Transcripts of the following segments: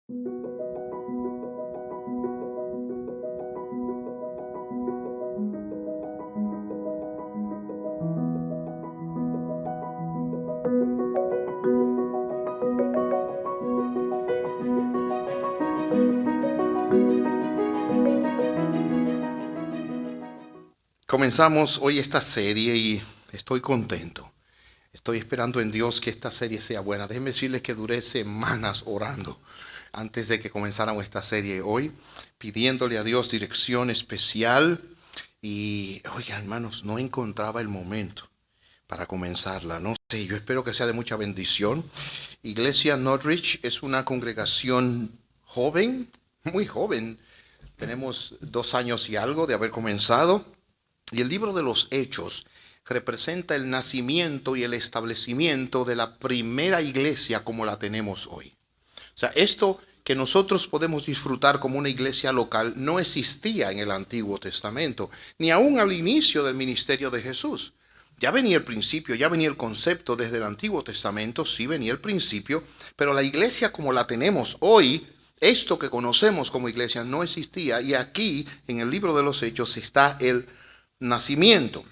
Comenzamos hoy esta serie y estoy contento. Estoy esperando en Dios que esta serie sea buena. Déjenme decirles que duré semanas orando antes de que comenzáramos esta serie hoy, pidiéndole a Dios dirección especial. Y, oiga, hermanos, no encontraba el momento para comenzarla. No sé, yo espero que sea de mucha bendición. Iglesia Northridge es una congregación joven, muy joven. Tenemos 2 años y algo de haber comenzado. Y el libro de los Hechos representa el nacimiento y el establecimiento de la primera iglesia como la tenemos hoy. O sea, esto que nosotros podemos disfrutar como una iglesia local no existía en el Antiguo Testamento, ni aún al inicio del ministerio de Jesús. Ya venía el principio, ya venía el concepto desde el Antiguo Testamento, sí venía el principio, pero la iglesia como la tenemos hoy, esto que conocemos como iglesia no existía, y aquí en el libro de los Hechos está el nacimiento.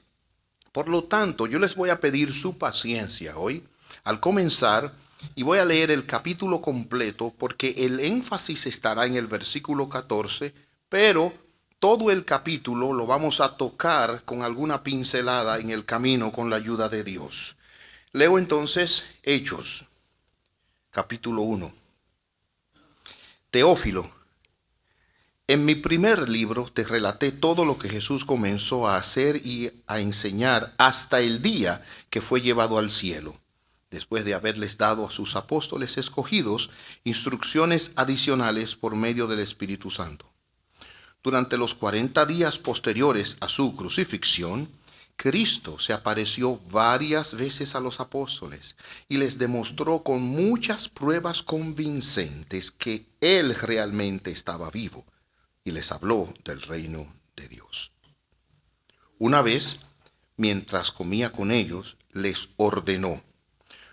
Por lo tanto, yo les voy a pedir su paciencia hoy al comenzar y voy a leer el capítulo completo porque el énfasis estará en el versículo 14, pero todo el capítulo lo vamos a tocar con alguna pincelada en el camino con la ayuda de Dios. Leo entonces Hechos, capítulo 1. Teófilo, en mi primer libro te relaté todo lo que Jesús comenzó a hacer y a enseñar hasta el día que fue llevado al cielo, después de haberles dado a sus apóstoles escogidos instrucciones adicionales por medio del Espíritu Santo. Durante los 40 días posteriores a su crucifixión, Cristo se apareció varias veces a los apóstoles y les demostró con muchas pruebas convincentes que Él realmente estaba vivo. Y les habló del reino de Dios. Una vez, mientras comía con ellos, les ordenó: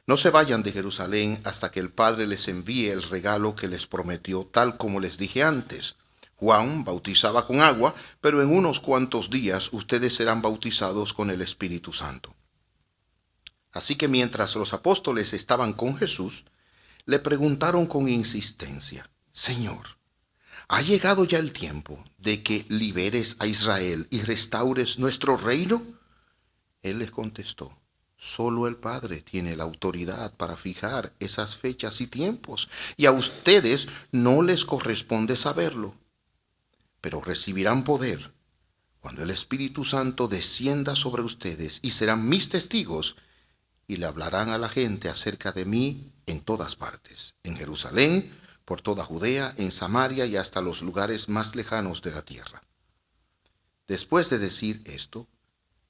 no se vayan de Jerusalén hasta que el Padre les envíe el regalo que les prometió, tal como les dije antes. Juan bautizaba con agua, pero en unos cuantos días ustedes serán bautizados con el Espíritu Santo. Así que mientras los apóstoles estaban con Jesús, le preguntaron con insistencia: Señor, ¿ha llegado ya el tiempo de que liberes a Israel y restaures nuestro reino? Él les contestó: solo el Padre tiene la autoridad para fijar esas fechas y tiempos, y a ustedes no les corresponde saberlo. Pero recibirán poder cuando el Espíritu Santo descienda sobre ustedes y serán mis testigos, y le hablarán a la gente acerca de mí en todas partes, en Jerusalén, por toda Judea, en Samaria y hasta los lugares más lejanos de la tierra. Después de decir esto,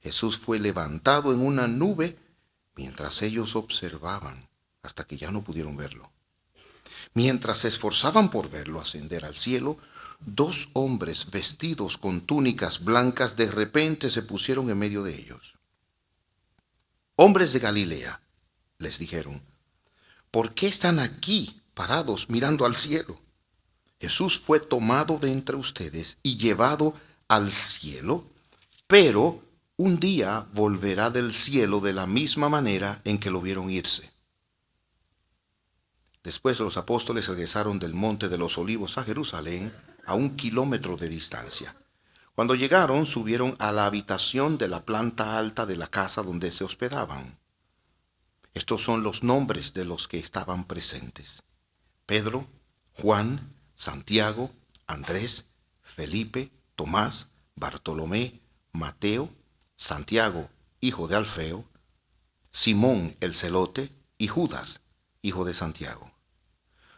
Jesús fue levantado en una nube mientras ellos observaban, hasta que ya no pudieron verlo. Mientras se esforzaban por verlo ascender al cielo, 2 hombres vestidos con túnicas blancas de repente se pusieron en medio de ellos. Hombres de Galilea, les dijeron, ¿por qué están aquí parados mirando al cielo? Jesús fue tomado de entre ustedes y llevado al cielo, pero un día volverá del cielo de la misma manera en que lo vieron irse. Después los apóstoles regresaron del monte de los Olivos a Jerusalén, a 1 kilómetro de distancia. Cuando llegaron, subieron a la habitación de la planta alta de la casa donde se hospedaban. Estos son los nombres de los que estaban presentes: Pedro, Juan, Santiago, Andrés, Felipe, Tomás, Bartolomé, Mateo, Santiago, hijo de Alfeo, Simón el celote y Judas, hijo de Santiago.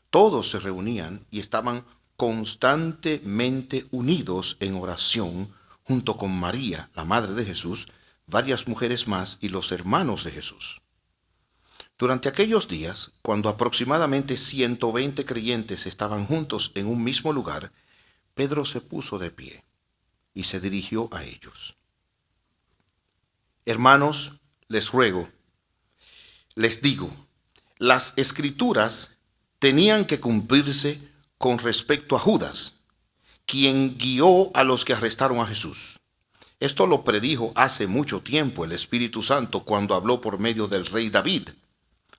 Todos se reunían y estaban constantemente unidos en oración junto con María, la madre de Jesús, varias mujeres más y los hermanos de Jesús. Durante aquellos días, cuando aproximadamente 120 creyentes estaban juntos en un mismo lugar, Pedro se puso de pie y se dirigió a ellos. Hermanos, les ruego, les digo, las escrituras tenían que cumplirse con respecto a Judas, quien guió a los que arrestaron a Jesús. Esto lo predijo hace mucho tiempo el Espíritu Santo cuando habló por medio del rey David.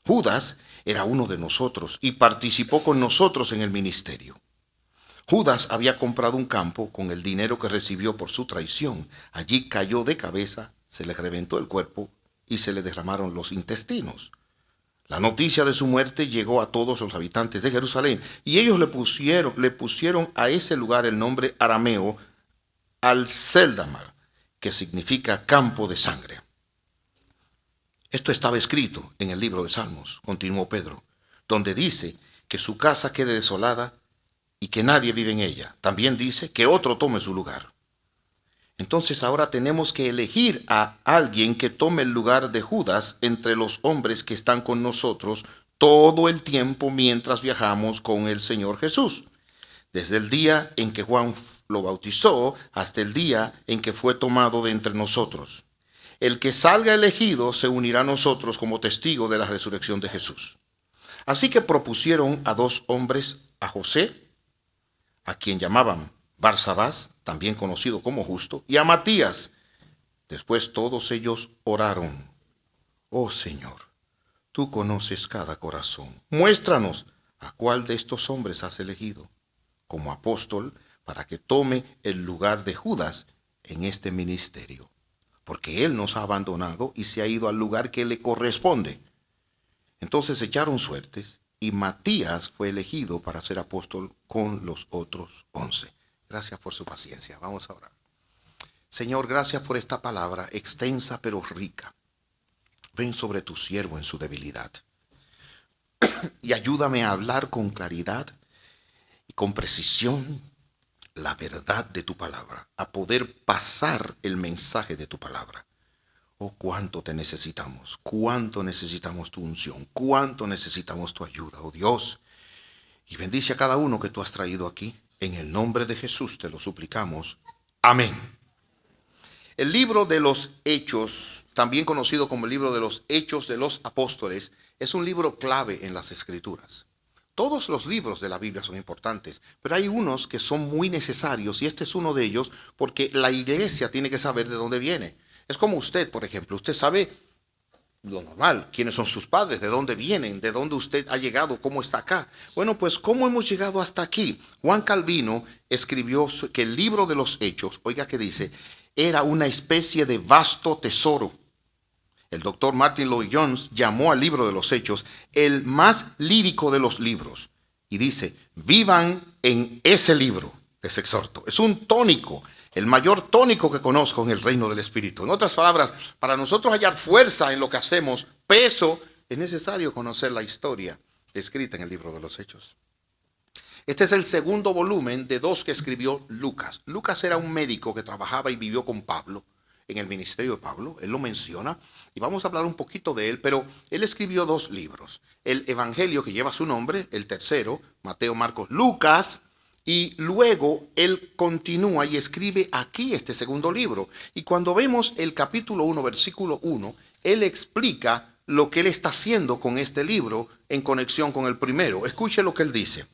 Judas era uno de nosotros y participó con nosotros en el ministerio. Judas había comprado un campo con el dinero que recibió por su traición. Allí cayó de cabeza, se le reventó el cuerpo y se le derramaron los intestinos. La noticia de su muerte llegó a todos los habitantes de Jerusalén y ellos le pusieron a ese lugar el nombre arameo Al-Seldamar, que significa campo de sangre. Esto estaba escrito en el libro de Salmos, continuó Pedro, donde dice que su casa quede desolada y que nadie vive en ella. También dice que otro tome su lugar. Entonces ahora tenemos que elegir a alguien que tome el lugar de Judas entre los hombres que están con nosotros todo el tiempo mientras viajamos con el Señor Jesús. Desde el día en que Juan lo bautizó hasta el día en que fue tomado de entre nosotros. El que salga elegido se unirá a nosotros como testigo de la resurrección de Jesús. Así que propusieron a 2 hombres, a José, a quien llamaban Barsabás, también conocido como Justo, y a Matías. Después todos ellos oraron. Oh Señor, tú conoces cada corazón. Muéstranos a cuál de estos hombres has elegido como apóstol para que tome el lugar de Judas en este ministerio, porque él nos ha abandonado y se ha ido al lugar que le corresponde. Entonces echaron suertes y Matías fue elegido para ser apóstol con los otros 11. Gracias por su paciencia. Vamos a orar. Señor, gracias por esta palabra extensa pero rica. Ven sobre tu siervo en su debilidad y ayúdame a hablar con claridad y con precisión la verdad de tu palabra, a poder pasar el mensaje de tu palabra. Oh, cuánto te necesitamos, cuánto necesitamos tu unción, cuánto necesitamos tu ayuda, oh Dios. Y bendice a cada uno que tú has traído aquí. En el nombre de Jesús te lo suplicamos. Amén. El libro de los Hechos, también conocido como el libro de los Hechos de los Apóstoles, es un libro clave en las Escrituras. Todos los libros de la Biblia son importantes, pero hay unos que son muy necesarios y este es uno de ellos porque la iglesia tiene que saber de dónde viene. Es como usted, por ejemplo, usted sabe lo normal, quiénes son sus padres, de dónde vienen, de dónde usted ha llegado, cómo está acá. Bueno, pues cómo hemos llegado hasta aquí. Juan Calvino escribió que el libro de los Hechos, oiga que dice, era una especie de vasto tesoro. El doctor Martin Lloyd-Jones llamó al libro de los Hechos el más lírico de los libros. Y dice, vivan en ese libro, les exhorto. Es un tónico, el mayor tónico que conozco en el reino del Espíritu. En otras palabras, para nosotros hallar fuerza en lo que hacemos, peso, es necesario conocer la historia escrita en el libro de los Hechos. Este es el segundo volumen de 2 que escribió Lucas. Lucas era un médico que trabajaba y vivió con Pablo en el ministerio de Pablo. Él lo menciona y vamos a hablar un poquito de él, pero él escribió 2 libros. El Evangelio que lleva su nombre, el tercero, Mateo, Marcos, Lucas, y luego él continúa y escribe aquí este segundo libro. Y cuando vemos el capítulo 1, versículo 1, él explica lo que él está haciendo con este libro en conexión con el primero. Escuche lo que él dice.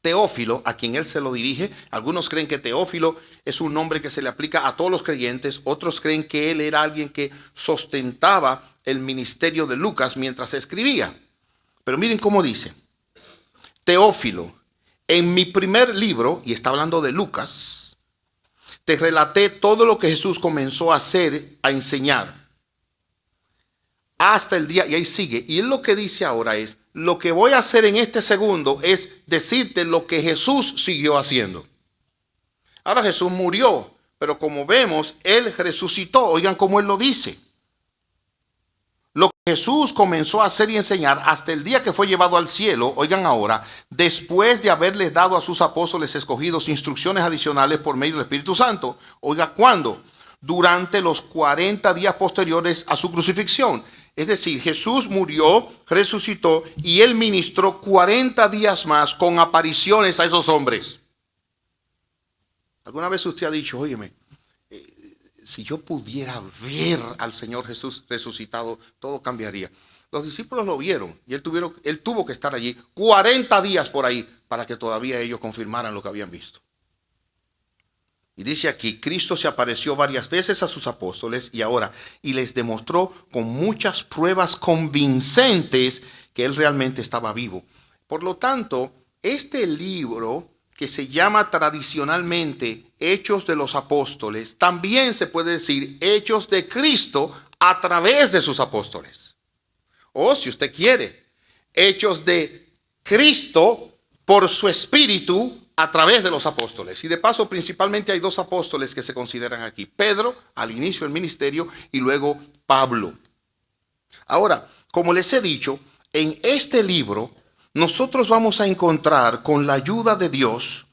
Teófilo, a quien él se lo dirige, algunos creen que Teófilo es un nombre que se le aplica a todos los creyentes, otros creen que él era alguien que sustentaba el ministerio de Lucas mientras escribía. Pero miren cómo dice, Teófilo, en mi primer libro, y está hablando de Lucas, te relaté todo lo que Jesús comenzó a hacer, a enseñar, hasta el día, y ahí sigue, y él lo que dice ahora es, lo que voy a hacer en este segundo es decirte lo que Jesús siguió haciendo. Ahora Jesús murió, pero como vemos, él resucitó. Oigan cómo él lo dice. Lo que Jesús comenzó a hacer y enseñar hasta el día que fue llevado al cielo, oigan ahora, después de haberles dado a sus apóstoles escogidos instrucciones adicionales por medio del Espíritu Santo. Oiga, ¿cuándo? Durante los 40 días posteriores a su crucifixión. Es decir, Jesús murió, resucitó y él ministró 40 días más con apariciones a esos hombres. ¿Alguna vez usted ha dicho, óyeme, si yo pudiera ver al Señor Jesús resucitado, todo cambiaría? Los discípulos lo vieron y él tuvo que estar allí 40 días por ahí para que todavía ellos confirmaran lo que habían visto. Y dice aquí, Cristo se apareció varias veces a sus apóstoles y les demostró con muchas pruebas convincentes que él realmente estaba vivo. Por lo tanto, este libro que se llama tradicionalmente Hechos de los Apóstoles, también se puede decir Hechos de Cristo a través de sus apóstoles. O si usted quiere, Hechos de Cristo por su espíritu a través de los apóstoles. Y de paso, principalmente hay dos apóstoles que se consideran aquí. Pedro, al inicio del ministerio, y luego Pablo. Ahora, como les he dicho, en este libro nosotros vamos a encontrar con la ayuda de Dios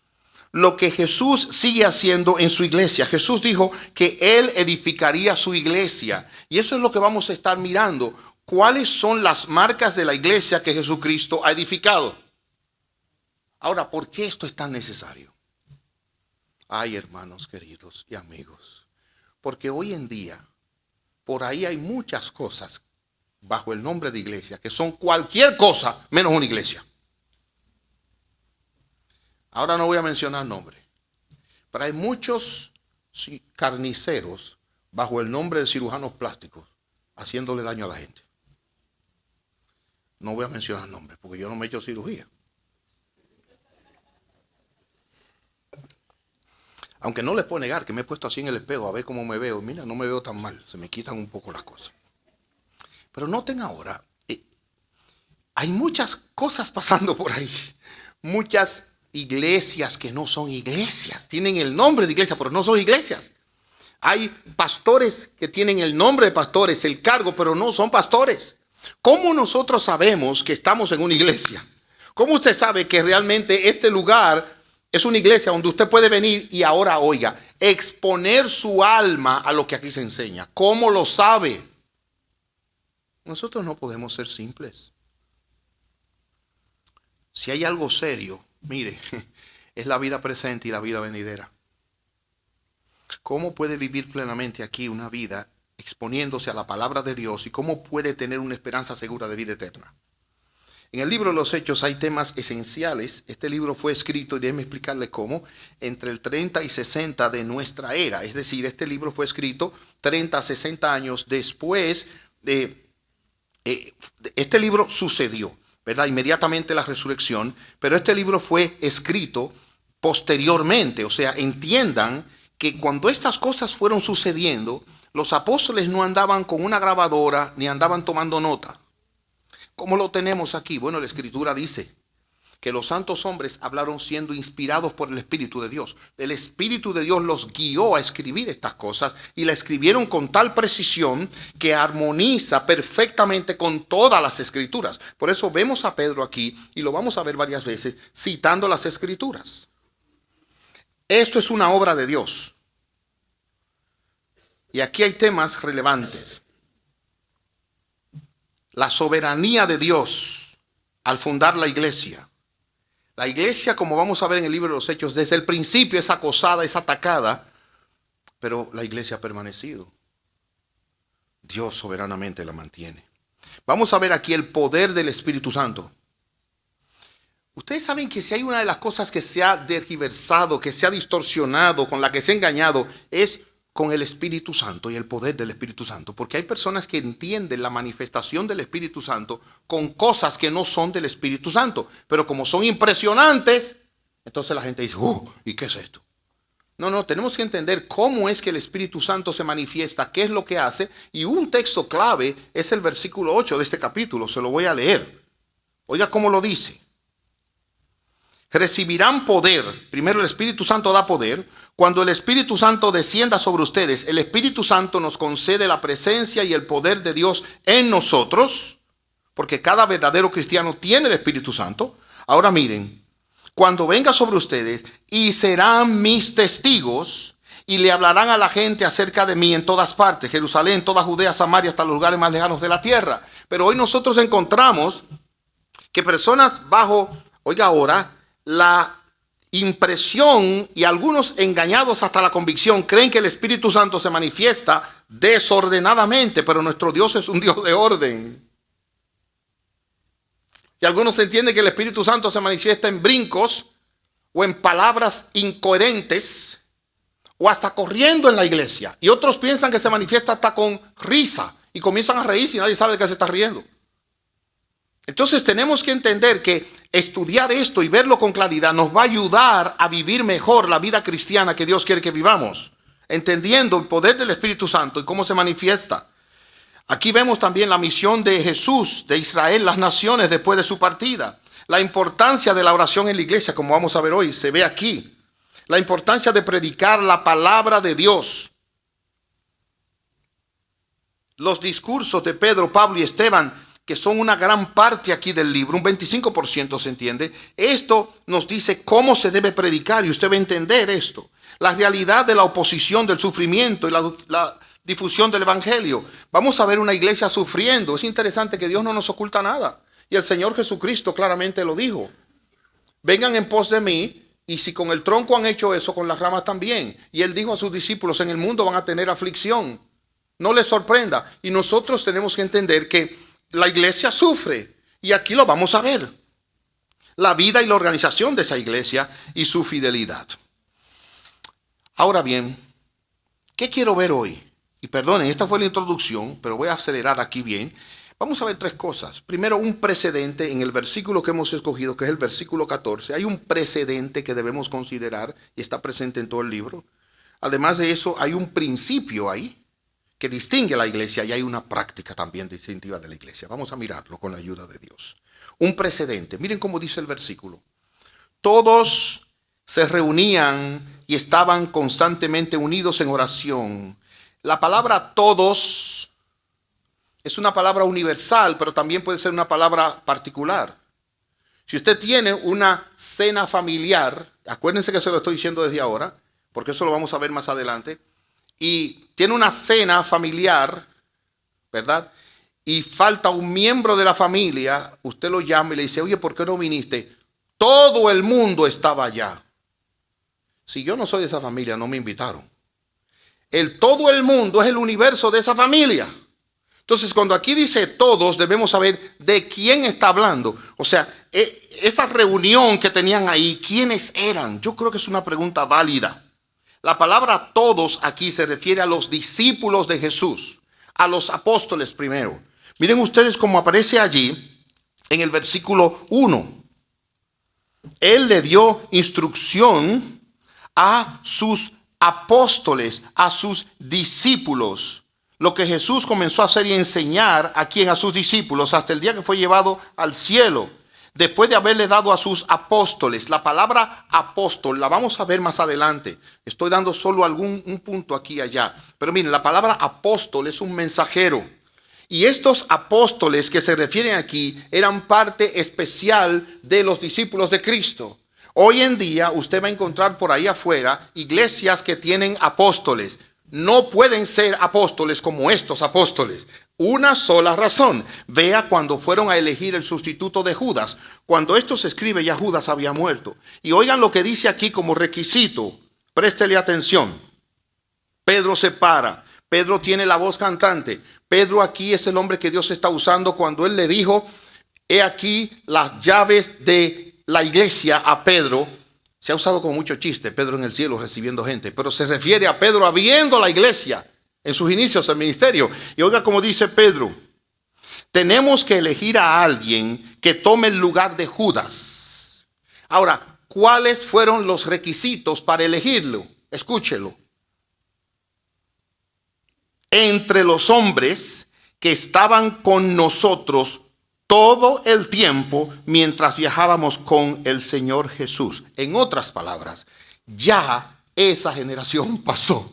lo que Jesús sigue haciendo en su iglesia. Jesús dijo que él edificaría su iglesia. Y eso es lo que vamos a estar mirando. ¿Cuáles son las marcas de la iglesia que Jesucristo ha edificado? Ahora, ¿por qué esto es tan necesario? Ay, hermanos queridos y amigos, porque hoy en día, por ahí hay muchas cosas bajo el nombre de iglesia que son cualquier cosa menos una iglesia. Ahora no voy a mencionar nombres, pero hay muchos carniceros bajo el nombre de cirujanos plásticos haciéndole daño a la gente. No voy a mencionar nombres porque yo no me he hecho cirugía. Aunque no les puedo negar que me he puesto así en el espejo a ver cómo me veo. Mira, no me veo tan mal. Se me quitan un poco las cosas. Pero noten ahora, hay muchas cosas pasando por ahí. Muchas iglesias que no son iglesias. Tienen el nombre de iglesia, pero no son iglesias. Hay pastores que tienen el nombre de pastores, el cargo, pero no son pastores. ¿Cómo nosotros sabemos que estamos en una iglesia? ¿Cómo usted sabe que realmente este lugar es una iglesia donde usted puede venir y ahora, oiga, exponer su alma a lo que aquí se enseña? ¿Cómo lo sabe? Nosotros no podemos ser simples. Si hay algo serio, mire, es la vida presente y la vida venidera. ¿Cómo puede vivir plenamente aquí una vida exponiéndose a la palabra de Dios y cómo puede tener una esperanza segura de vida eterna? En el libro de los Hechos hay temas esenciales. Este libro fue escrito, y déjenme explicarles cómo, entre el 30 y 60 de nuestra era. Es decir, este libro fue escrito 30 a 60 años después de... este libro sucedió, ¿verdad? Inmediatamente la resurrección, pero este libro fue escrito posteriormente. O sea, entiendan que cuando estas cosas fueron sucediendo, los apóstoles no andaban con una grabadora ni andaban tomando nota. ¿Cómo lo tenemos aquí? Bueno, la Escritura dice que los santos hombres hablaron siendo inspirados por el Espíritu de Dios. El Espíritu de Dios los guió a escribir estas cosas y la escribieron con tal precisión que armoniza perfectamente con todas las Escrituras. Por eso vemos a Pedro aquí, y lo vamos a ver varias veces, citando las Escrituras. Esto es una obra de Dios. Y aquí hay temas relevantes. La soberanía de Dios al fundar la iglesia. La iglesia, como vamos a ver en el libro de los Hechos, desde el principio es acosada, es atacada, pero la iglesia ha permanecido. Dios soberanamente la mantiene. Vamos a ver aquí el poder del Espíritu Santo. Ustedes saben que si hay una de las cosas que se ha tergiversado, que se ha distorsionado, con la que se ha engañado, es con el Espíritu Santo y el poder del Espíritu Santo. Porque hay personas que entienden la manifestación del Espíritu Santo con cosas que no son del Espíritu Santo. Pero como son impresionantes, entonces la gente dice, ¿y qué es esto? No, tenemos que entender cómo es que el Espíritu Santo se manifiesta, qué es lo que hace. Y un texto clave es el versículo 8 de este capítulo. Se lo voy a leer. Oiga cómo lo dice. Recibirán poder. Primero el Espíritu Santo da poder. Cuando el Espíritu Santo descienda sobre ustedes, el Espíritu Santo nos concede la presencia y el poder de Dios en nosotros, porque cada verdadero cristiano tiene el Espíritu Santo. Ahora miren, cuando venga sobre ustedes, y serán mis testigos, y le hablarán a la gente acerca de mí en todas partes, Jerusalén, toda Judea, Samaria, hasta los lugares más lejanos de la tierra. Pero hoy nosotros encontramos que personas bajo, oiga ahora, la impresión y algunos engañados hasta la convicción creen que el Espíritu Santo se manifiesta desordenadamente, pero nuestro Dios es un Dios de orden. Y algunos entienden que el Espíritu Santo se manifiesta en brincos o en palabras incoherentes o hasta corriendo en la iglesia. Y otros piensan que se manifiesta hasta con risa y comienzan a reírse y nadie sabe de qué se está riendo. Entonces tenemos que entender que estudiar esto y verlo con claridad nos va a ayudar a vivir mejor la vida cristiana que Dios quiere que vivamos, entendiendo el poder del Espíritu Santo y cómo se manifiesta. Aquí vemos también la misión de Jesús, de Israel, las naciones después de su partida. La importancia de la oración en la iglesia, como vamos a ver hoy, se ve aquí. La importancia de predicar la palabra de Dios. Los discursos de Pedro, Pablo y Esteban, que son una gran parte aquí del libro, un 25% se entiende. Esto nos dice cómo se debe predicar y usted va a entender esto. La realidad de la oposición, del sufrimiento y la difusión del evangelio. Vamos a ver una iglesia sufriendo. Es interesante que Dios no nos oculta nada. Y el Señor Jesucristo claramente lo dijo. Vengan en pos de mí, y si con el tronco han hecho eso, con las ramas también. Y Él dijo a sus discípulos, en el mundo van a tener aflicción. No les sorprenda. Y nosotros tenemos que entender que la iglesia sufre. Y aquí lo vamos a ver. La vida y la organización de esa iglesia y su fidelidad. Ahora bien, ¿qué quiero ver hoy? Y perdonen, esta fue la introducción, pero voy a acelerar aquí bien. Vamos a ver tres cosas. Primero, un precedente en el versículo que hemos escogido, que es el versículo 14. Hay un precedente que debemos considerar y está presente en todo el libro. Además de eso, hay un principio ahí que distingue a la iglesia y hay una práctica también distintiva de la iglesia. Vamos a mirarlo con la ayuda de Dios. Un precedente. Miren cómo dice el versículo. Todos se reunían y estaban constantemente unidos en oración. La palabra todos es una palabra universal, pero también puede ser una palabra particular. Si usted tiene una cena familiar, acuérdense que se lo estoy diciendo desde ahora, porque eso lo vamos a ver más adelante, y tiene una cena familiar, ¿verdad? Y falta un miembro de la familia, usted lo llama y le dice, oye, ¿por qué no viniste? Todo el mundo estaba allá. Si yo no soy de esa familia, no me invitaron. Todo el mundo es el universo de esa familia. Entonces, cuando aquí dice todos, debemos saber de quién está hablando. O sea, esa reunión que tenían ahí, ¿quiénes eran? Yo creo que es una pregunta válida. La palabra todos aquí se refiere a los discípulos de Jesús, a los apóstoles primero. Miren ustedes cómo aparece allí en el versículo 1. Él le dio instrucción a sus apóstoles, a sus discípulos. Lo que Jesús comenzó a hacer y enseñar a sus discípulos hasta el día que fue llevado al cielo. Después de haberle dado a sus apóstoles. La palabra apóstol la vamos a ver más adelante. Estoy dando solo un punto aquí y allá. Pero miren, la palabra apóstol es un mensajero. Y estos apóstoles que se refieren aquí eran parte especial de los discípulos de Cristo. Hoy en día usted va a encontrar por ahí afuera iglesias que tienen apóstoles. No pueden ser apóstoles como estos apóstoles. Una sola razón. Vea cuando fueron a elegir el sustituto de Judas. Cuando esto se escribe ya Judas había muerto. Y oigan lo que dice aquí como requisito. Préstele atención. Pedro se para. Pedro tiene la voz cantante. Pedro aquí es el hombre que Dios está usando cuando él le dijo, he aquí las llaves de la iglesia a Pedro. Se ha usado como mucho chiste, Pedro en el cielo recibiendo gente, pero se refiere a Pedro habiendo la iglesia en sus inicios del ministerio. Y oiga como dice Pedro, tenemos que elegir a alguien que tome el lugar de Judas. Ahora, ¿cuáles fueron los requisitos para elegirlo? Escúchelo. Entre los hombres que estaban con nosotros todo el tiempo mientras viajábamos con el Señor Jesús. En otras palabras, ya esa generación pasó.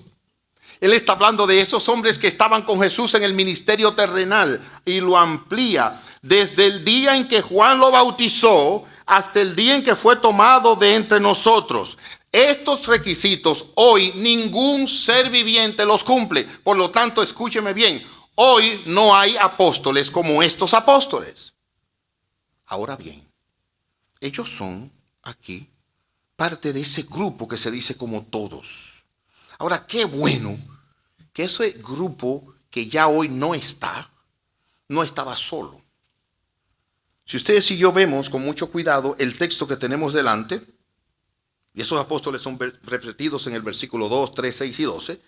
Él está hablando de esos hombres que estaban con Jesús en el ministerio terrenal y lo amplía desde el día en que Juan lo bautizó hasta el día en que fue tomado de entre nosotros. Estos requisitos hoy ningún ser viviente los cumple. Por lo tanto, escúcheme bien. Hoy no hay apóstoles como estos apóstoles. Ahora bien, ellos son aquí parte de ese grupo que se dice como todos. Ahora, qué bueno que ese grupo que ya hoy no estaba solo. Si ustedes y yo vemos con mucho cuidado el texto que tenemos delante, y esos apóstoles son repetidos en el versículo 2, 3, 6 y 12,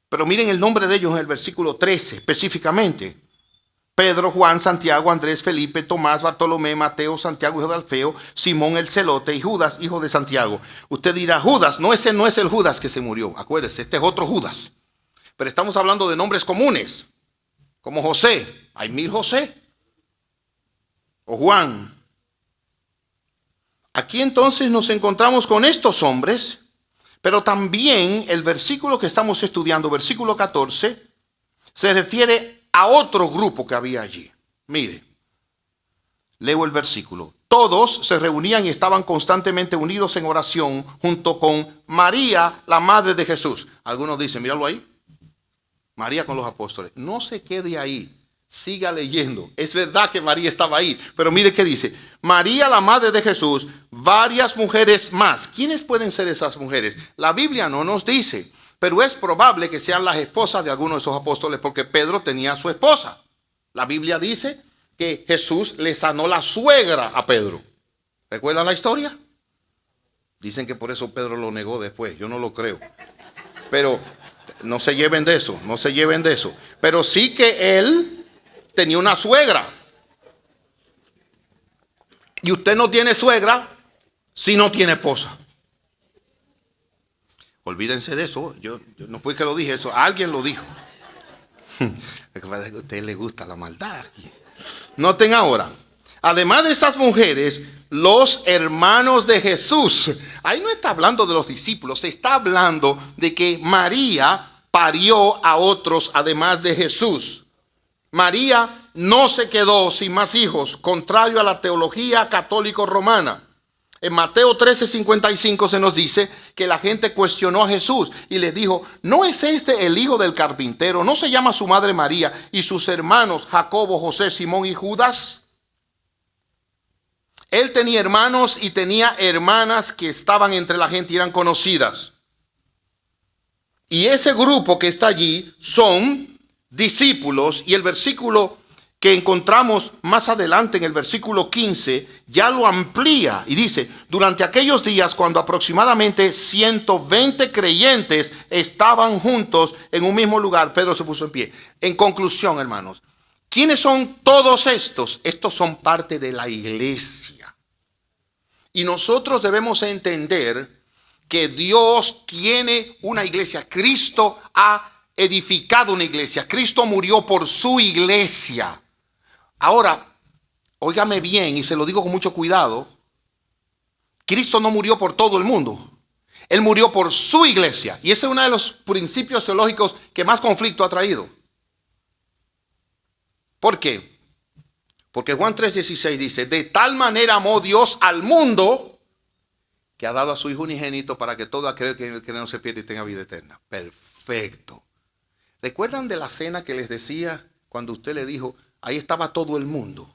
pero miren el nombre de ellos en el versículo 13 específicamente. Pedro, Juan, Santiago, Andrés, Felipe, Tomás, Bartolomé, Mateo, Santiago, hijo de Alfeo, Simón el celote y Judas, hijo de Santiago. Usted dirá, Judas, no, ese no es el Judas que se murió. Acuérdese, este es otro Judas. Pero estamos hablando de nombres comunes, como José. Hay 1000 José. O Juan. Aquí entonces nos encontramos con estos hombres, pero también el versículo que estamos estudiando, versículo 14, se refiere a otro grupo que había allí. Mire, leo el versículo. Todos se reunían y estaban constantemente unidos en oración junto con María, la madre de Jesús. Algunos dicen, míralo ahí, María con los apóstoles. No se quede ahí, siga leyendo. Es verdad que María estaba ahí, pero mire qué dice. María, la madre de Jesús, varias mujeres más. ¿Quiénes pueden ser esas mujeres? La Biblia no nos dice. Pero es probable que sean las esposas de algunos de esos apóstoles, porque Pedro tenía a su esposa. La Biblia dice que Jesús le sanó la suegra a Pedro. ¿Recuerdan la historia? Dicen que por eso Pedro lo negó después. Yo no lo creo. Pero no se lleven de eso, no se lleven de eso. Pero sí que él tenía una suegra. Y usted no tiene suegra si no tiene esposa. Olvídense de eso. Yo no fue que lo dije, eso alguien lo dijo. Es que a usted le gusta la maldad. Noten ahora, además de esas mujeres, los hermanos de Jesús. Ahí no está hablando de los discípulos, se está hablando de que María parió a otros además de Jesús. María no se quedó sin más hijos, contrario a la teología católico-romana. En Mateo 13:55 se nos dice que la gente cuestionó a Jesús y le dijo, ¿no es este el hijo del carpintero? ¿No se llama su madre María y sus hermanos Jacobo, José, Simón y Judas? Él tenía hermanos y tenía hermanas que estaban entre la gente y eran conocidas. Y ese grupo que está allí son discípulos, y el versículo que encontramos más adelante en el versículo 15 ya lo amplía y dice, durante aquellos días cuando aproximadamente 120 creyentes estaban juntos en un mismo lugar, Pedro se puso en pie. En conclusión, hermanos, ¿quiénes son todos estos? Estos son parte de la iglesia. Y nosotros debemos entender que Dios tiene una iglesia. Cristo ha edificado una iglesia. Cristo murió por su iglesia. Ahora, óigame bien y se lo digo con mucho cuidado. Cristo no murió por todo el mundo. Él murió por su iglesia. Y ese es uno de los principios teológicos que más conflicto ha traído. ¿Por qué? Porque Juan 3:16 dice, de tal manera amó Dios al mundo que ha dado a su Hijo unigénito para que todo aquel que no se pierda y tenga vida eterna. Perfecto. ¿Recuerdan de la cena que les decía cuando usted le dijo, ahí estaba todo el mundo?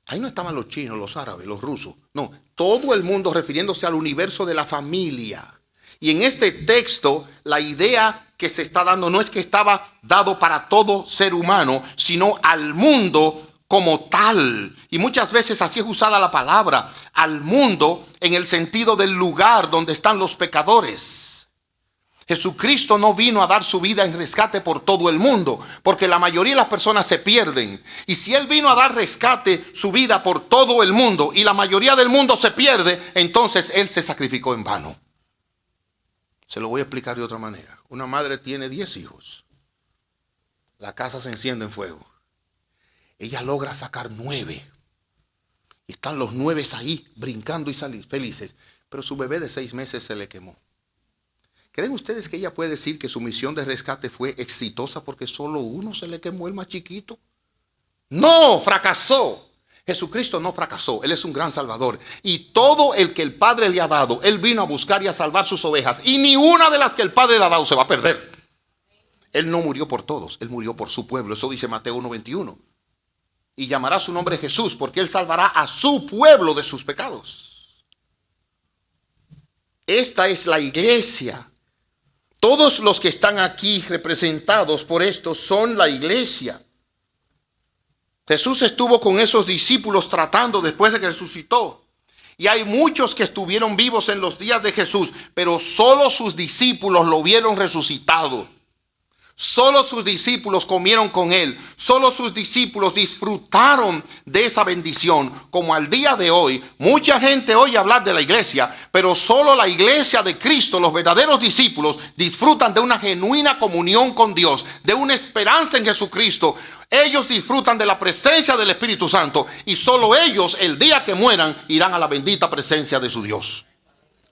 Ahí no estaban los chinos, los árabes, los rusos. No, todo el mundo refiriéndose al universo de la familia. Y en este texto, la idea que se está dando no es que estaba dado para todo ser humano, sino al mundo como tal. Y muchas veces así es usada la palabra, al mundo en el sentido del lugar donde están los pecadores. Jesucristo no vino a dar su vida en rescate por todo el mundo, porque la mayoría de las personas se pierden. Y si Él vino a dar rescate, su vida por todo el mundo, y la mayoría del mundo se pierde, entonces Él se sacrificó en vano. Se lo voy a explicar de otra manera. Una madre tiene 10 hijos. La casa se enciende en fuego. Ella logra sacar 9. Y están los 9 ahí brincando y felices. Pero su bebé de 6 meses se le quemó. ¿Creen ustedes que ella puede decir que su misión de rescate fue exitosa porque solo uno se le quemó, el más chiquito? No, fracasó. Jesucristo no fracasó. Él es un gran salvador. Y todo el que el Padre le ha dado, Él vino a buscar y a salvar sus ovejas. Y ni una de las que el Padre le ha dado se va a perder. Él no murió por todos. Él murió por su pueblo. Eso dice Mateo 1:21. Y llamará su nombre Jesús porque Él salvará a su pueblo de sus pecados. Esta es la iglesia. Todos los que están aquí representados por esto son la iglesia. Jesús estuvo con esos discípulos tratando después de que resucitó. Y hay muchos que estuvieron vivos en los días de Jesús, pero solo sus discípulos lo vieron resucitado. Solo sus discípulos comieron con él. Solo sus discípulos disfrutaron de esa bendición. Como al día de hoy, mucha gente oye hablar de la iglesia, pero solo la iglesia de Cristo, los verdaderos discípulos, disfrutan de una genuina comunión con Dios, de una esperanza en Jesucristo. Ellos disfrutan de la presencia del Espíritu Santo y solo ellos, el día que mueran, irán a la bendita presencia de su Dios.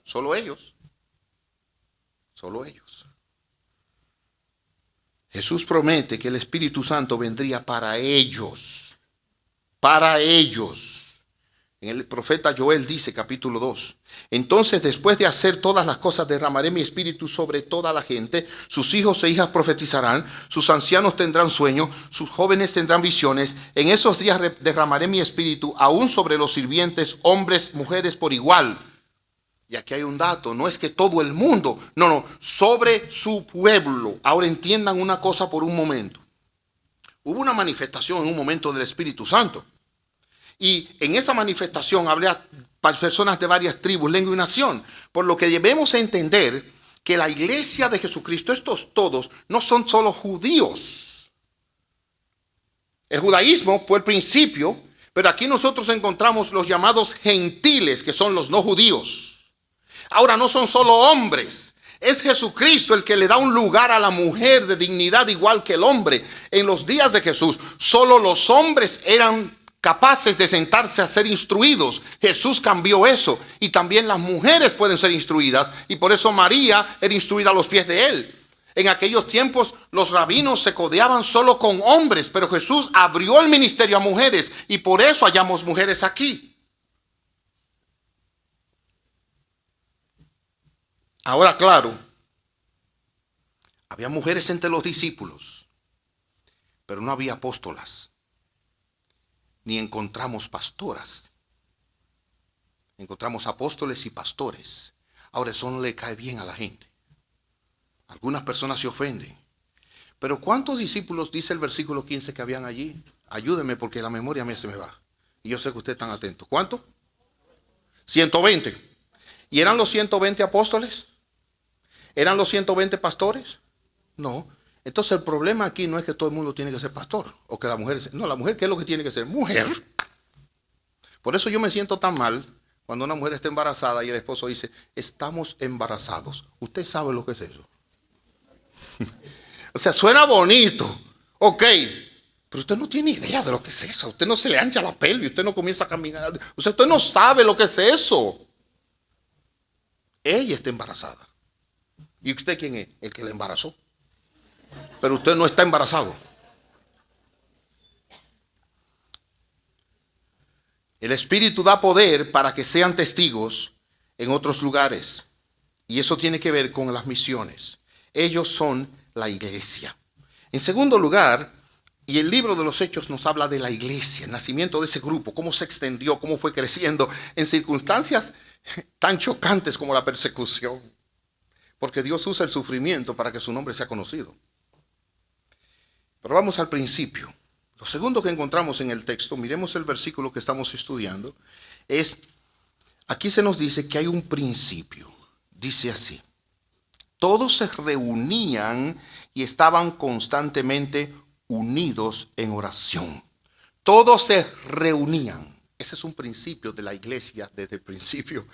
Solo ellos. Solo ellos. Jesús promete que el Espíritu Santo vendría para ellos. Para ellos. En el profeta Joel dice, capítulo 2. Entonces, después de hacer todas las cosas, derramaré mi espíritu sobre toda la gente. Sus hijos e hijas profetizarán. Sus ancianos tendrán sueños. Sus jóvenes tendrán visiones. En esos días derramaré mi espíritu aún sobre los sirvientes, hombres, mujeres por igual. Y aquí hay un dato, no es que todo el mundo, no, sobre su pueblo. Ahora entiendan una cosa por un momento. Hubo una manifestación en un momento del Espíritu Santo. Y en esa manifestación había personas de varias tribus, lengua y nación. Por lo que debemos entender que la iglesia de Jesucristo, estos todos, no son solo judíos. El judaísmo fue el principio, pero aquí nosotros encontramos los llamados gentiles, que son los no judíos. Ahora no son solo hombres, es Jesucristo el que le da un lugar a la mujer de dignidad igual que el hombre. En los días de Jesús, solo los hombres eran capaces de sentarse a ser instruidos. Jesús cambió eso y también las mujeres pueden ser instruidas y por eso María era instruida a los pies de él. En aquellos tiempos los rabinos se codeaban solo con hombres, pero Jesús abrió el ministerio a mujeres y por eso hallamos mujeres aquí. Ahora, claro, había mujeres entre los discípulos, pero no había apóstolas, ni encontramos pastoras. Encontramos apóstoles y pastores. Ahora, eso no le cae bien a la gente. Algunas personas se ofenden. Pero ¿cuántos discípulos dice el versículo 15 que habían allí? Ayúdeme porque la memoria a mí se me va. Y yo sé que ustedes están atentos. ¿Cuántos? 120. ¿Y eran los 120 apóstoles? ¿Eran los 120 pastores? No. Entonces el problema aquí no es que todo el mundo tiene que ser pastor. O que la mujer... No, la mujer, ¿qué es lo que tiene que ser? Mujer. Por eso yo me siento tan mal cuando una mujer está embarazada y el esposo dice, estamos embarazados. Usted sabe lo que es eso. O sea, suena bonito. Ok. Pero usted no tiene idea de lo que es eso. Usted no se le ancha la pelvis. Usted no comienza a caminar. O sea, usted no sabe lo que es eso. Ella está embarazada. ¿Y usted quién es? El que la embarazó. Pero usted no está embarazado. El Espíritu da poder para que sean testigos en otros lugares. Y eso tiene que ver con las misiones. Ellos son la iglesia. En segundo lugar, y el libro de los Hechos nos habla de la iglesia, el nacimiento de ese grupo, cómo se extendió, cómo fue creciendo en circunstancias tan chocantes como la persecución. Porque Dios usa el sufrimiento para que su nombre sea conocido. Pero vamos al principio. Lo segundo que encontramos en el texto, miremos el versículo que estamos estudiando, es, aquí se nos dice que hay un principio. Dice así, todos se reunían y estaban constantemente unidos en oración. Todos se reunían. Ese es un principio de la iglesia desde el principio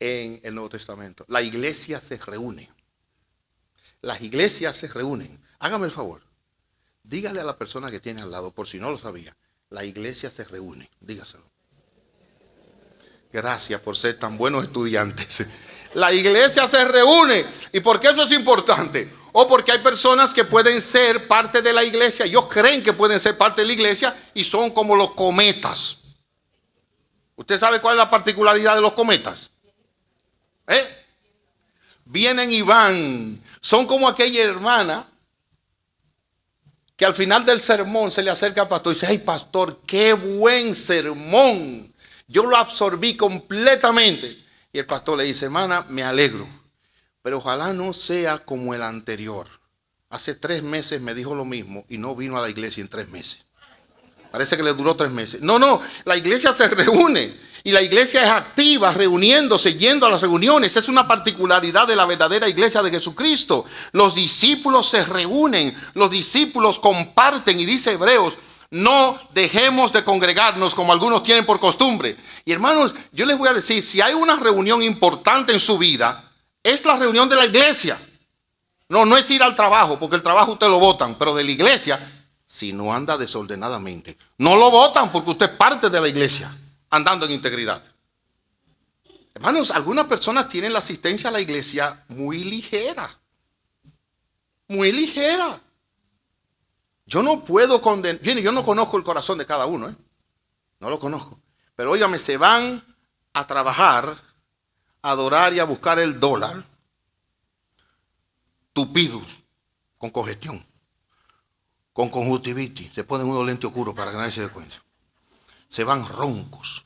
en el Nuevo Testamento. La iglesia se reúne. Las iglesias se reúnen. Hágame el favor. Dígale a la persona que tiene al lado, por si no lo sabía. La iglesia se reúne. Dígaselo. Gracias por ser tan buenos estudiantes. La iglesia se reúne. ¿Y por qué eso es importante? O porque hay personas que pueden ser parte de la iglesia. Ellos creen que pueden ser parte de la iglesia y son como los cometas. ¿Usted sabe cuál es la particularidad de los cometas? Vienen y van. Son como aquella hermana que al final del sermón se le acerca al pastor y dice, ¡ay, pastor, qué buen sermón! Yo lo absorbí completamente. Y el pastor le dice, hermana, me alegro, pero ojalá no sea como el anterior. Hace 3 meses me dijo lo mismo y no vino a la iglesia en 3 meses. Parece que le duró 3 meses. No, la iglesia se reúne y la iglesia es activa, reuniéndose, yendo a las reuniones. Es una particularidad de la verdadera iglesia de Jesucristo. Los discípulos se reúnen, los discípulos comparten, y dice Hebreos, no dejemos de congregarnos como algunos tienen por costumbre. Y hermanos, yo les voy a decir, si hay una reunión importante en su vida, es la reunión de la iglesia. No es ir al trabajo, porque el trabajo usted lo botan, pero de la iglesia, si no anda desordenadamente, no lo votan porque usted es parte de la iglesia, andando en integridad. Hermanos, algunas personas tienen la asistencia a la iglesia muy ligera. Muy ligera. Yo no puedo condenar, yo no conozco el corazón de cada uno, no lo conozco. Pero óigame, se van a trabajar, a adorar y a buscar el dólar, tupidos, con congestión, con conjuntivitis, se ponen unos lentes oscuros para que nadie se dé cuenta. Se van roncos,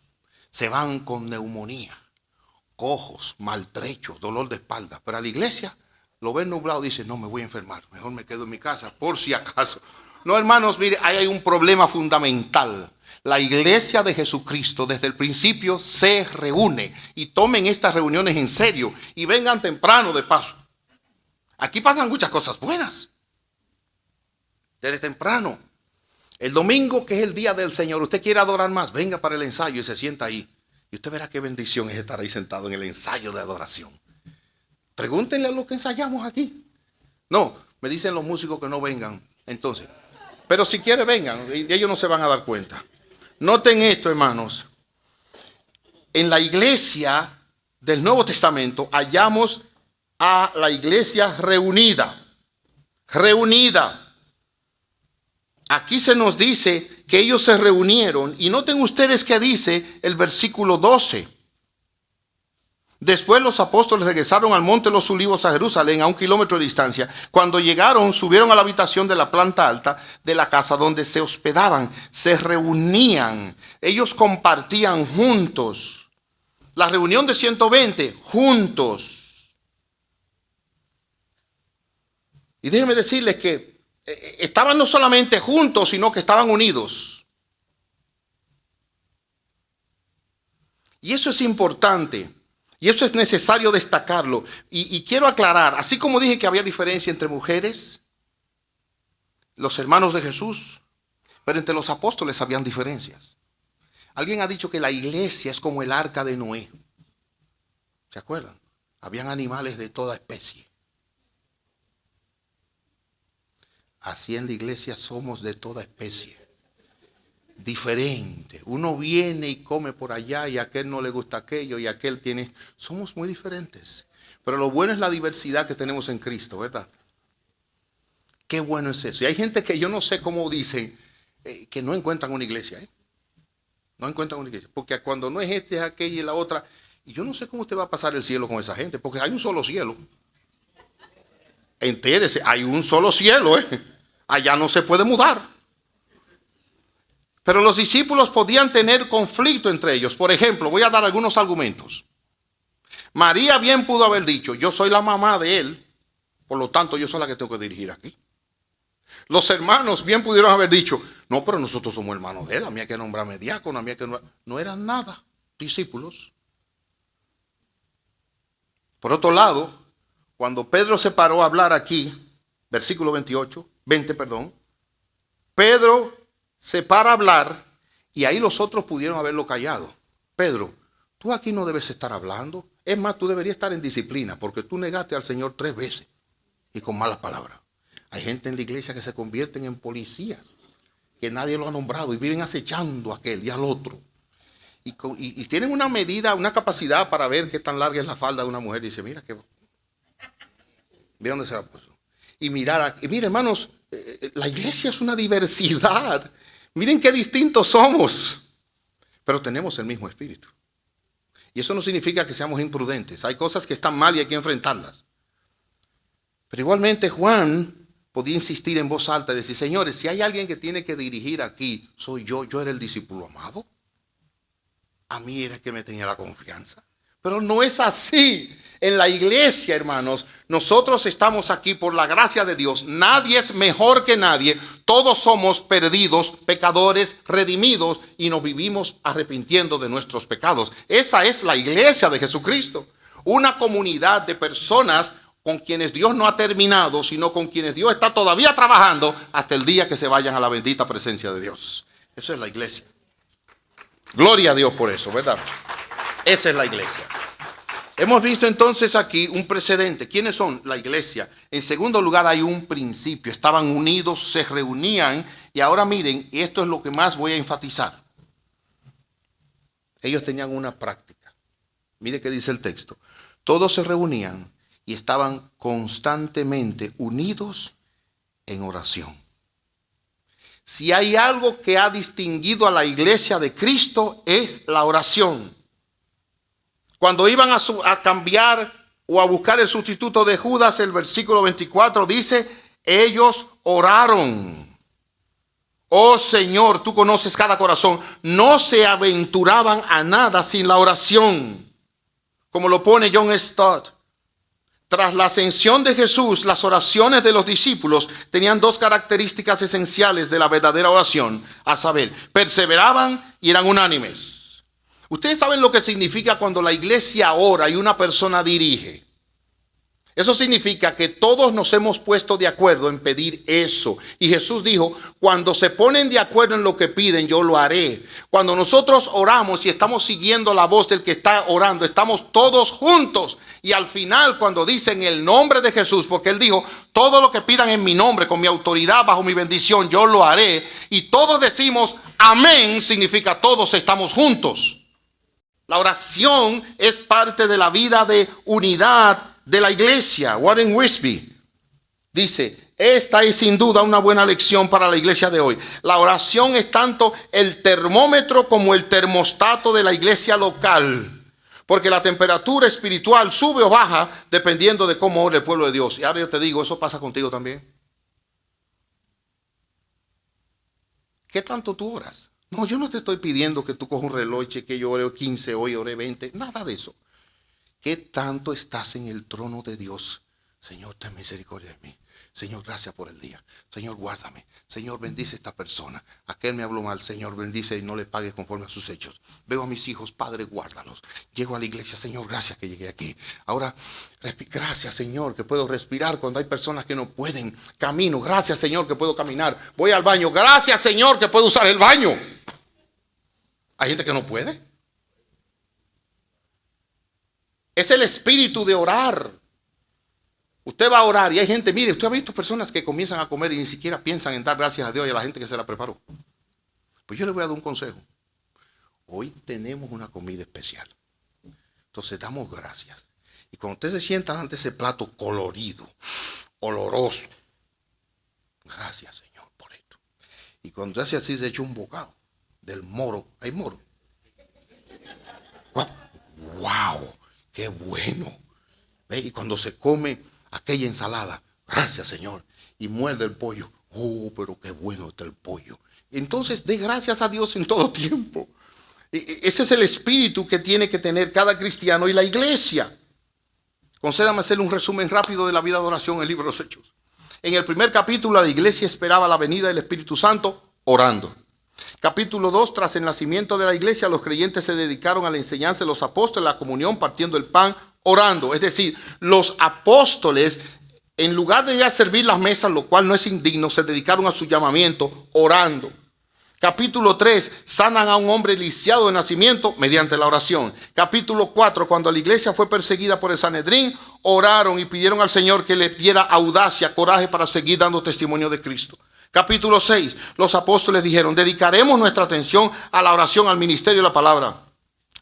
se van con neumonía, cojos, maltrechos, dolor de espalda. Pero a la iglesia lo ven nublado, dice, no me voy a enfermar, mejor me quedo en mi casa por si acaso. No, hermanos, mire, ahí hay un problema fundamental. La iglesia de Jesucristo desde el principio se reúne, y tomen estas reuniones en serio y vengan temprano de paso. Aquí pasan muchas cosas buenas. Desde temprano. El domingo, que es el día del Señor, usted quiere adorar más, venga para el ensayo y se sienta ahí. Y usted verá qué bendición es estar ahí sentado en el ensayo de adoración. Pregúntenle a los que ensayamos aquí. No, me dicen los músicos que no vengan. Entonces, pero si quiere vengan, y ellos no se van a dar cuenta. Noten esto, hermanos. En la iglesia del Nuevo Testamento hallamos a la iglesia reunida. Reunida. Aquí se nos dice que ellos se reunieron, y noten ustedes que dice el versículo 12. Después los apóstoles regresaron al monte de los Olivos a Jerusalén, a 1 kilómetro de distancia. Cuando llegaron, subieron a la habitación de la planta alta de la casa donde se hospedaban. Se reunían, ellos compartían juntos. La reunión de 120, juntos. Y déjenme decirles que estaban no solamente juntos, sino que estaban unidos. Y eso es importante. Y eso es necesario destacarlo. Y quiero aclarar, así como dije que había diferencia entre mujeres, los hermanos de Jesús, pero entre los apóstoles habían diferencias. Alguien ha dicho que la iglesia es como el arca de Noé. ¿Se acuerdan? Habían animales de toda especie. Así en la iglesia somos de toda especie. Diferente. Uno viene y come por allá, y a aquel no le gusta aquello, y aquel tiene. Somos muy diferentes. Pero lo bueno es la diversidad que tenemos en Cristo, ¿verdad? Qué bueno es eso. Y hay gente que yo no sé cómo dicen que no encuentran una iglesia. No encuentran una iglesia. Porque cuando no es este, es aquella y la otra. Y yo no sé cómo usted va a pasar el cielo con esa gente, porque hay un solo cielo. Entérese, hay un solo cielo. Allá no se puede mudar. Pero los discípulos podían tener conflicto entre ellos. Por ejemplo, voy a dar algunos argumentos. María bien pudo haber dicho, yo soy la mamá de él, por lo tanto yo soy la que tengo que dirigir aquí. Los hermanos bien pudieron haber dicho, no, pero nosotros somos hermanos de él, a mí hay que nombrarme diácono, a mí hay que no eran nada discípulos. Por otro lado, cuando Pedro se paró a hablar aquí, versículo 20, Pedro se para a hablar, y ahí los otros pudieron haberlo callado. Pedro, tú aquí no debes estar hablando. Es más, tú deberías estar en disciplina, porque tú negaste al Señor 3 veces y con malas palabras. Hay gente en la iglesia que se convierten en policías, que nadie lo ha nombrado, y viven acechando a aquel y al otro. Y tienen una medida, una capacidad para ver qué tan larga es la falda de una mujer. Y dice, mira, ve dónde se la puso. Y mirar, y mira, hermanos, la iglesia es una diversidad. Miren qué distintos somos, pero tenemos el mismo espíritu. Y eso no significa que seamos imprudentes. Hay cosas que están mal y hay que enfrentarlas. Pero igualmente Juan podía insistir en voz alta y decir, señores, si hay alguien que tiene que dirigir aquí, soy yo. Yo era el discípulo amado. A mí era el que me tenía la confianza. Pero no es así. En la iglesia, hermanos, nosotros estamos aquí por la gracia de Dios. Nadie es mejor que nadie. Todos somos perdidos, pecadores, redimidos y nos vivimos arrepintiendo de nuestros pecados. Esa es la iglesia de Jesucristo. Una comunidad de personas con quienes Dios no ha terminado, sino con quienes Dios está todavía trabajando hasta el día que se vayan a la bendita presencia de Dios. Eso es la iglesia. Gloria a Dios por eso, ¿verdad? Esa es la iglesia. Hemos visto entonces aquí un precedente. ¿Quiénes son? La iglesia. En segundo lugar, hay un principio. Estaban unidos, se reunían. Y ahora miren, y esto es lo que más voy a enfatizar. Ellos tenían una práctica. Mire qué dice el texto. Todos se reunían y estaban constantemente unidos en oración. Si hay algo que ha distinguido a la iglesia de Cristo es la oración. Cuando iban a cambiar o a buscar el sustituto de Judas, el versículo 24 dice, ellos oraron. Oh Señor, tú conoces cada corazón. No se aventuraban a nada sin la oración. Como lo pone John Stott. Tras la ascensión de Jesús, las oraciones de los discípulos tenían dos características esenciales de la verdadera oración, a saber, perseveraban y eran unánimes. Ustedes saben lo que significa cuando la iglesia ora y una persona dirige. Eso significa que todos nos hemos puesto de acuerdo en pedir eso. Y Jesús dijo, cuando se ponen de acuerdo en lo que piden, yo lo haré. Cuando nosotros oramos y estamos siguiendo la voz del que está orando, estamos todos juntos. Y al final, cuando dicen el nombre de Jesús, porque Él dijo, todo lo que pidan en mi nombre, con mi autoridad, bajo mi bendición, yo lo haré. Y todos decimos, amén, significa todos estamos juntos. La oración es parte de la vida de unidad de la iglesia. Warren Wiersbe dice, esta es sin duda una buena lección para la iglesia de hoy. La oración es tanto el termómetro como el termostato de la iglesia local. Porque la temperatura espiritual sube o baja dependiendo de cómo ora el pueblo de Dios. Y ahora yo te digo, ¿eso pasa contigo también? ¿Qué tanto tú oras? No, yo no te estoy pidiendo que tú cojas un reloj y que yo ore 15, hoy oré 20. Nada de eso. ¿Qué tanto estás en el trono de Dios? Señor, ten misericordia de mí. Señor, gracias por el día. Señor, guárdame. Señor, bendice a esta persona. Aquel me habló mal. Señor, bendice y no le pague conforme a sus hechos. Veo a mis hijos, Padre, guárdalos. Llego a la iglesia. Señor, gracias que llegué aquí. Ahora, gracias, Señor, que puedo respirar cuando hay personas que no pueden. Camino. Gracias, Señor, que puedo caminar. Voy al baño. Gracias, Señor, que puedo usar el baño. Hay gente que no puede. Es el espíritu de orar. Usted va a orar y hay gente, mire, usted ha visto personas que comienzan a comer y ni siquiera piensan en dar gracias a Dios y a la gente que se la preparó. Pues yo le voy a dar un consejo. Hoy tenemos una comida especial. Entonces damos gracias. Y cuando usted se sienta ante ese plato colorido, oloroso, gracias Señor por esto. Y cuando hace así se echa un bocado del moro. ¿Hay moro? ¡Wow! ¡Qué bueno! ¿Ve? Y cuando se come aquella ensalada, gracias Señor, y muerde el pollo, oh, pero qué bueno está el pollo. Entonces dé gracias a Dios en todo tiempo. Ese es el espíritu que tiene que tener cada cristiano y la iglesia. Concédame hacer un resumen rápido de la vida de oración en el libro de los Hechos. En el primer capítulo la iglesia esperaba la venida del Espíritu Santo orando. Capítulo 2, tras el nacimiento de la iglesia, los creyentes se dedicaron a la enseñanza de los apóstoles, la comunión, partiendo el pan, orando. Es decir, los apóstoles, en lugar de ya servir las mesas, lo cual no es indigno, se dedicaron a su llamamiento orando. Capítulo 3, sanan a un hombre lisiado de nacimiento mediante la oración. Capítulo 4, cuando la iglesia fue perseguida por el Sanedrín, oraron y pidieron al Señor que les diera audacia, coraje para seguir dando testimonio de Cristo. Capítulo 6, los apóstoles dijeron, dedicaremos nuestra atención a la oración, al ministerio de la palabra.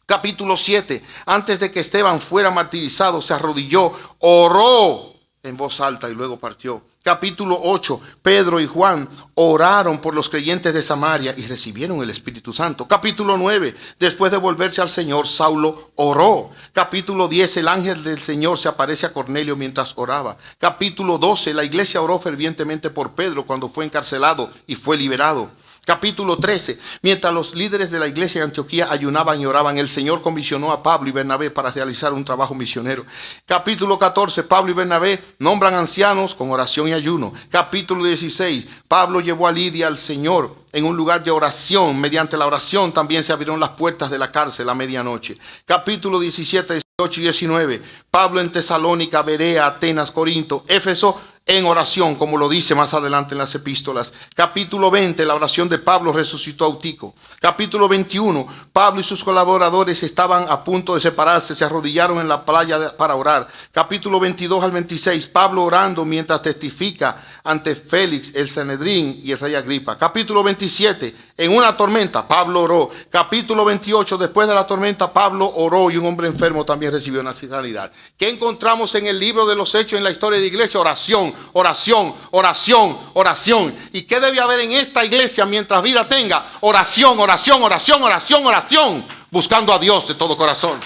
Capítulo 7, antes de que Esteban fuera martirizado, se arrodilló, oró en voz alta y luego partió. Capítulo 8, Pedro y Juan oraron por los creyentes de Samaria y recibieron el Espíritu Santo. Capítulo 9, después de volverse al Señor, Saulo oró. Capítulo 10, el ángel del Señor se aparece a Cornelio mientras oraba. Capítulo 12, la iglesia oró fervientemente por Pedro cuando fue encarcelado y fue liberado. Capítulo 13. Mientras los líderes de la iglesia de Antioquía ayunaban y oraban, el Señor comisionó a Pablo y Bernabé para realizar un trabajo misionero. Capítulo 14. Pablo y Bernabé nombran ancianos con oración y ayuno. Capítulo 16. Pablo llevó a Lidia al Señor en un lugar de oración. Mediante la oración también se abrieron las puertas de la cárcel a medianoche. Capítulo 17, 18 y 19. Pablo en Tesalónica, Berea, Atenas, Corinto, Éfeso, en oración, como lo dice más adelante en las epístolas. Capítulo 20, la oración de Pablo resucitó a Eutico. Capítulo 21, Pablo y sus colaboradores estaban a punto de separarse, se arrodillaron en la playa para orar. Capítulo 22 al 26, Pablo orando mientras testifica ante Félix, el Sanedrín y el rey Agripa. Capítulo 27, en una tormenta, Pablo oró. Capítulo 28, después de la tormenta, Pablo oró y un hombre enfermo también recibió una sanidad. ¿Qué encontramos en el libro de los Hechos en la historia de la iglesia? Oración, oración, oración, oración. ¿Y qué debe haber en esta iglesia mientras vida tenga? Oración, oración, oración, oración, oración. Buscando a Dios de todo corazón.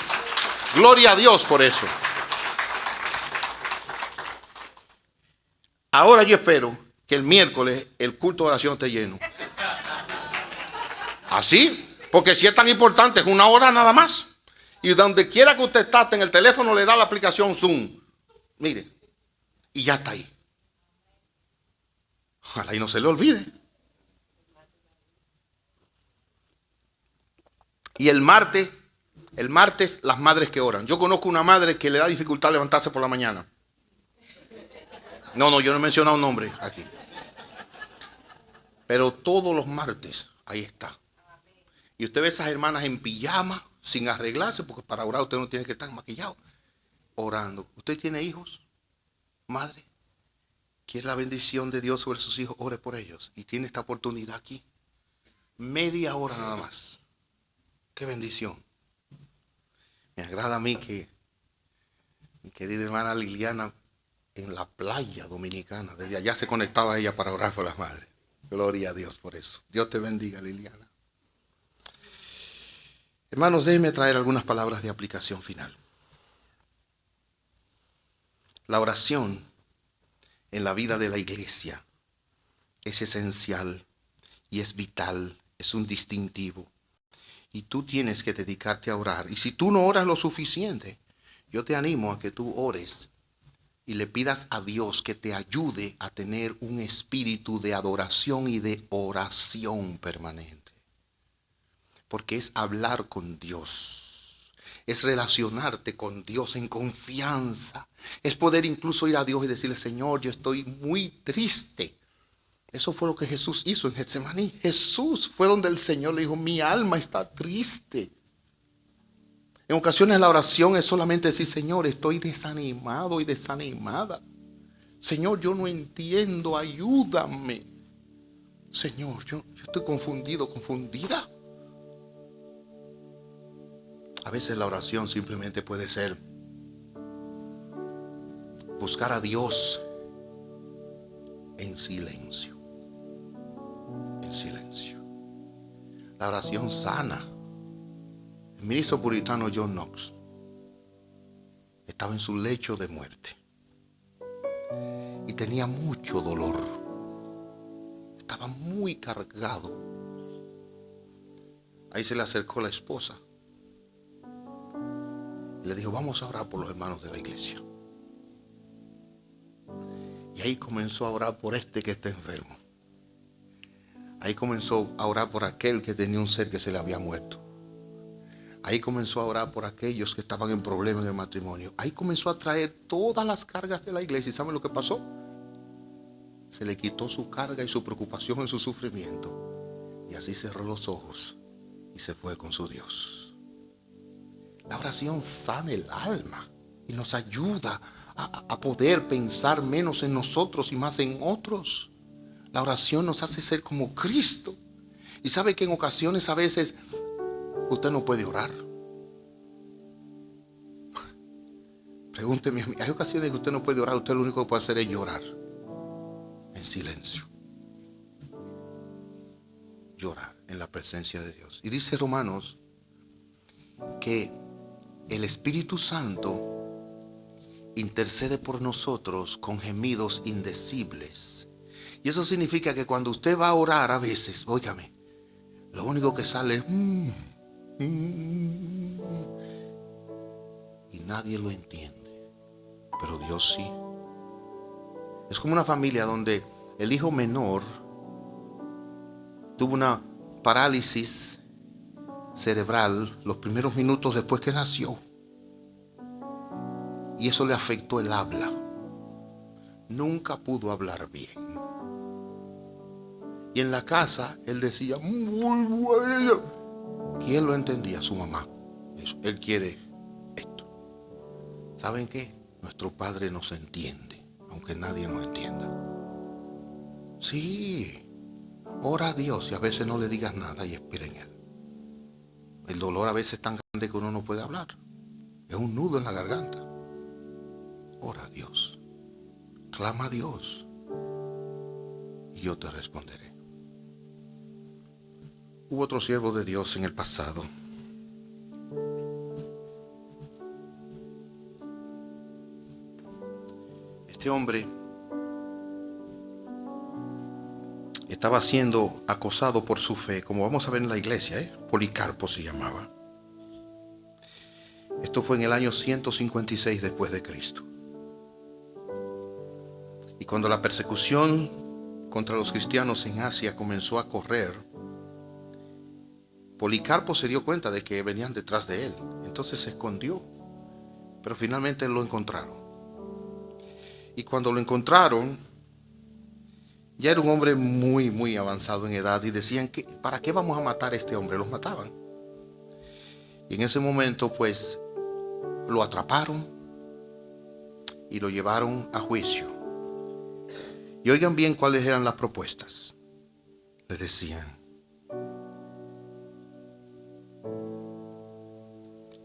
Gloria a Dios por eso. Ahora yo espero que el miércoles el culto de oración esté lleno. Así, porque si es tan importante, es una hora nada más. Y donde quiera que usted esté en el teléfono, le da la aplicación Zoom. Mire, y ya está ahí. Ojalá y no se le olvide. Y el martes, las madres que oran. Yo conozco una madre que le da dificultad levantarse por la mañana. No, yo no he mencionado un nombre aquí. Pero todos los martes, ahí está. Y usted ve esas hermanas en pijama, sin arreglarse, porque para orar usted no tiene que estar maquillado, orando. ¿Usted tiene hijos? Madre, quiere la bendición de Dios sobre sus hijos, ore por ellos. Y tiene esta oportunidad aquí. Media hora nada más. Qué bendición. Me agrada a mí que mi querida hermana Liliana en la playa dominicana, desde allá se conectaba ella para orar por las madres. Gloria a Dios por eso. Dios te bendiga, Liliana. Hermanos, déjenme traer algunas palabras de aplicación final. La oración en la vida de la iglesia es esencial y es vital, es un distintivo. Y tú tienes que dedicarte a orar. Y si tú no oras lo suficiente, yo te animo a que tú ores y le pidas a Dios que te ayude a tener un espíritu de adoración y de oración permanente. Porque es hablar con Dios, es relacionarte con Dios en confianza, es poder incluso ir a Dios y decirle: Señor, yo estoy muy triste. Eso fue lo que Jesús hizo en Getsemaní. Jesús fue donde el Señor le dijo: mi alma está triste. En ocasiones la oración es solamente decir: Señor, estoy desanimado y desanimada. Señor, yo no entiendo, ayúdame. Señor, yo estoy confundido, confundida. A veces la oración simplemente puede ser buscar a Dios en silencio. En silencio. La oración sana. El ministro puritano John Knox estaba en su lecho de muerte y tenía mucho dolor. Estaba muy cargado. Ahí se le acercó la esposa y le dijo: vamos a orar por los hermanos de la iglesia. Y ahí comenzó a orar por este que está enfermo. Ahí comenzó a orar por aquel que tenía un ser que se le había muerto. Ahí comenzó a orar por aquellos que estaban en problemas en el matrimonio. Ahí comenzó a traer todas las cargas de la iglesia. ¿Y saben lo que pasó? Se le quitó su carga y su preocupación en su sufrimiento. Y así cerró los ojos y se fue con su Dios. La oración sana el alma y nos ayuda a poder pensar menos en nosotros y más en otros. La oración nos hace ser como Cristo. Y sabe que en ocasiones a veces usted no puede orar. Pregúnteme a mí. Hay ocasiones que usted no puede orar. Usted lo único que puede hacer es llorar. En silencio. Llorar en la presencia de Dios. Y dice Romanos que el Espíritu Santo intercede por nosotros con gemidos indecibles. Y eso significa que cuando usted va a orar a veces, óigame, lo único que sale es y nadie lo entiende, pero Dios sí. Es como una familia donde el hijo menor tuvo una parálisis cerebral los primeros minutos después que nació, y eso le afectó el habla. Nunca pudo hablar bien. Y en la casa él decía, muy bueno. ¿Quién lo entendía? Su mamá. Él quiere esto. ¿Saben qué? Nuestro Padre nos entiende, aunque nadie nos entienda. Sí, ora a Dios y a veces no le digas nada y espera en Él. El dolor a veces es tan grande que uno no puede hablar. Es un nudo en la garganta. Ora a Dios. Clama a Dios y yo te responderé. Hubo otro siervo de Dios en el pasado. Este hombre estaba siendo acosado por su fe, como vamos a ver en la iglesia, Policarpo se llamaba. Esto fue en el año 156 después de Cristo. Y cuando la persecución contra los cristianos en Asia comenzó a correr, Policarpo se dio cuenta de que venían detrás de él. Entonces se escondió, pero finalmente lo encontraron. Y cuando lo encontraron, ya era un hombre muy avanzado en edad, y decían que ¿para qué vamos a matar a este hombre? Los mataban. Y en ese momento pues lo atraparon y lo llevaron a juicio. Y oigan bien cuáles eran las propuestas. Le decían: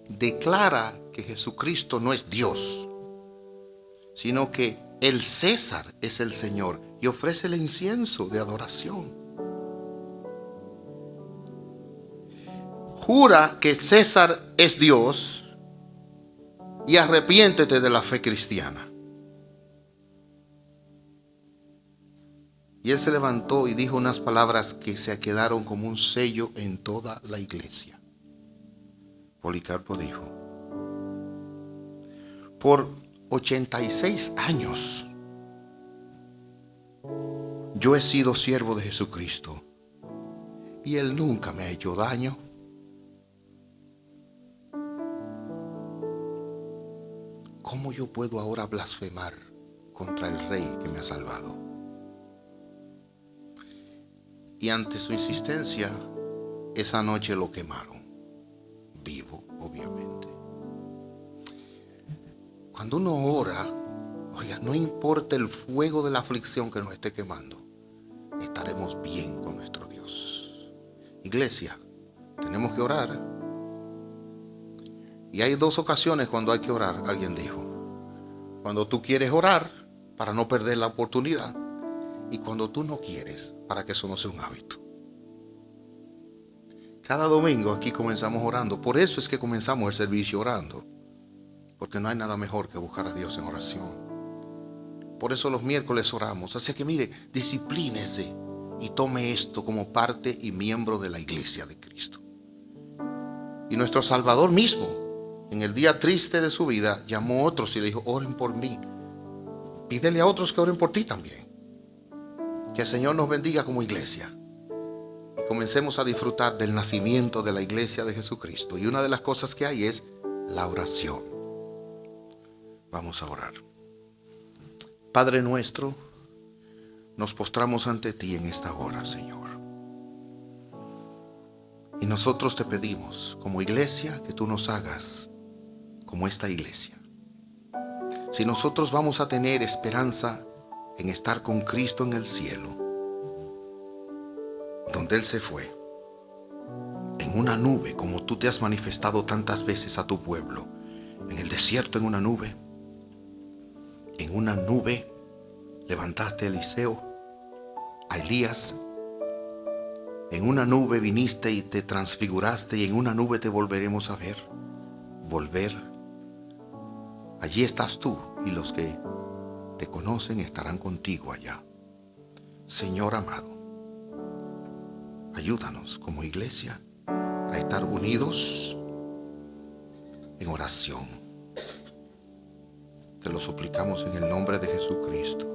declara que Jesucristo no es Dios, sino que el César es el Señor, y ofrece el incienso de adoración. Jura que César es Dios y arrepiéntete de la fe cristiana. Y él se levantó y dijo unas palabras que se quedaron como un sello en toda la iglesia. Policarpo dijo: por 86 años yo he sido siervo de Jesucristo y Él nunca me ha hecho daño. ¿Cómo yo puedo ahora blasfemar contra el Rey que me ha salvado? Y ante su insistencia, esa noche lo quemaron, vivo, obviamente. Cuando uno ora, oiga, no importa el fuego de la aflicción que nos esté quemando, estaremos bien con nuestro Dios. Iglesia, tenemos que orar. Y hay dos ocasiones cuando hay que orar, alguien dijo. Cuando tú quieres orar para no perder la oportunidad, y cuando tú no quieres, para que eso no sea un hábito. Cada domingo aquí comenzamos orando. Por eso es que comenzamos el servicio orando, porque no hay nada mejor que buscar a Dios en oración. Por eso los miércoles oramos. Así que mire, disciplínese y tome esto como parte y miembro de la iglesia de Cristo. Y nuestro Salvador mismo, en el día triste de su vida, llamó a otros y le dijo: oren por mí. Pídele a otros que oren por ti también. Que el Señor nos bendiga como iglesia y comencemos a disfrutar del nacimiento de la iglesia de Jesucristo. Y una de las cosas que hay es la oración. Vamos a orar. Padre nuestro, nos postramos ante ti en esta hora, Señor. Y nosotros te pedimos como iglesia que tú nos hagas como esta iglesia. Si nosotros vamos a tener esperanza en estar con Cristo en el cielo, donde Él se fue, en una nube, como tú te has manifestado tantas veces a tu pueblo, en el desierto en una nube levantaste a Eliseo, a Elías, en una nube viniste y te transfiguraste, y en una nube te volveremos a ver, allí estás tú, y los que te conocen estarán contigo allá. Señor amado, ayúdanos como iglesia a estar unidos en oración. Te lo suplicamos en el nombre de Jesucristo.